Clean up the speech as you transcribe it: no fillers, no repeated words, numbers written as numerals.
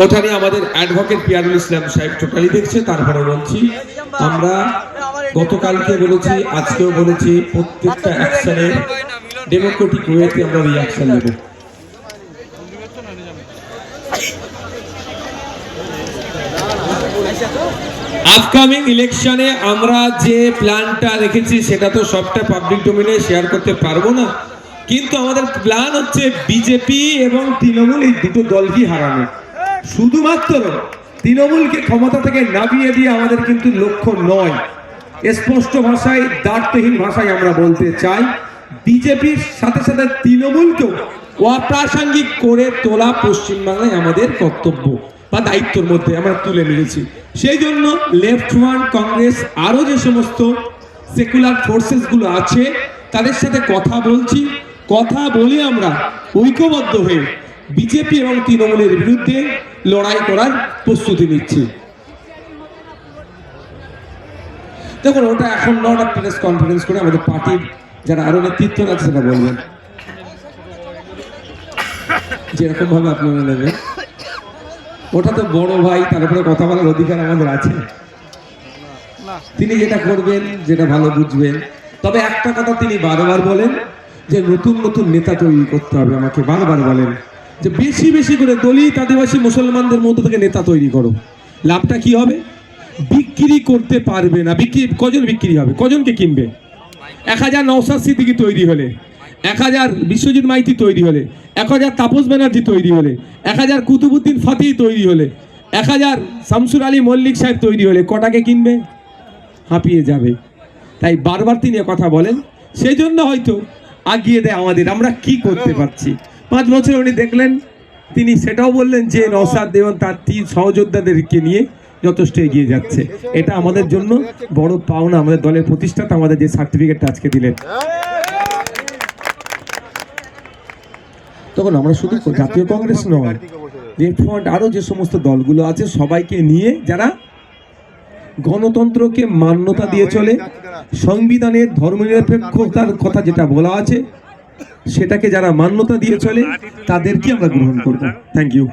ওখানে আমাদের অ্যাডভোকেট পিয়ারুল ইসলাম সাহেব টোটালি দেখছে। তারপরে বলছি, আমরা গতকালকে বলেছি, আজকেও বলেছি, প্রত্যেকটা অ্যাকশনের ডেমোক্রেটিক ওয়েতে আমরা রিঅ্যাকশন নেব। আপকামিং ইলেকশনে আমরা যে প্ল্যানটা রেখেছি সেটা তো সবটা পাবলিক ডোমেইনে শেয়ার করতে পারবো না, কিন্তু আমাদের প্ল্যান হচ্ছে বিজেপি এবং তৃণমূল এই দুটো দলকে হারানো। শুধুমাত্র তৃণমূলকে ক্ষমতা থেকে নামিয়ে দিয়ে আমাদের কিন্তু লক্ষ্য নয়। স্পষ্ট ভাষায়, দায়িত্বহীন ভাষায় আমরা বলতে চাই, বিজেপির সাথে সাথে তৃণমূলকেও অপ্রাসঙ্গিক করে তোলা পশ্চিমবাংলায় আমাদের কর্তব্য বা দায়িত্বের মধ্যে আমরা তুলে নিয়েছি। সেই জন্য লেফট ওয়ান কংগ্রেস আরো যে সমস্ত সেকুলার ফোর্সেস গুলো আছে তাদের সাথে কথা বলছি। কথা বলে আমরা ঐক্যবদ্ধ হয়ে বিজেপি এবং তৃণমূলের বিরুদ্ধে লড়াই করার প্রস্তুতি নিচ্ছি। দেখুন, ওটা এখন নট প্রেস কনফারেন্স করে আমাদের পার্টির যারা আরো নেতৃত্ব আছে সেটা বলবেন, যেরকম ভাবে আপনি নেবেন। ওটা তো বড় ভাই, তারপরে কথা বলার অধিকার আমাদের আছে। তিনি যেটা করবেন, যেটা ভালো বুঝবেন। তবে একটা কথা তিনি বারবার বলেন যে নতুন নতুন নেতা তৈরি করতে হবে। আমাকে বারবার বলেন যে বেশি বেশি করে দলিত, আদিবাসী, মুসলমানদের মধ্যে থেকে নেতা তৈরি করো। লাভটা কি হবে? বিক্রি করতে পারবে না। কজন বিক্রি হবে? কজনকে কিনবে? 1000 নওশাদ সিদ্দিকী তৈরি হলে, 1000 বিশ্বজিৎ মাইতি তৈরি হলে, 1000 তাপস ব্যানার্জি তৈরি হলে, 1000 কুতুবুদ্দিন ফাতিহ তৈরি হলে, 1000 শামসুর আলী মল্লিক সাহেব তৈরি হলে কটাকে কিনবে? হাঁপিয়ে যাবে। তাই বারবার তিনি কথা বলেন, সেই জন্য হয়তো আগিয়ে দেয় আমাদের। আমরা কি করতে পারছি? 5 বছর উনি দেখলেন, তিনি সেটাও বললেন যে নওশাদ এবং তার 3 সহযোদ্ধাদেরকে নিয়ে যথেষ্ট এগিয়ে যাচ্ছে। এটা আমাদের জন্য বড় পাওনা। আমাদের দলের প্রতিষ্ঠাতা আমাদের যে সার্টিফিকেটটা আজকে দিলেন, তখন আমরা শুধু জাতীয় কংগ্রেস নয়, লেফট ফ্রন্ট আরো যে সমস্ত দলগুলো আছে সবাইকে নিয়ে যারা গণতন্ত্রকে মান্যতা দিয়ে চলে, সংবিধানের ধর্মনিরপেক্ষতার কথা যেটা বলা আছে সেটাকে যারা মান্যতা দিয়ে চলে, তাদেরকে আমরা গ্রহণ করব। Thank you.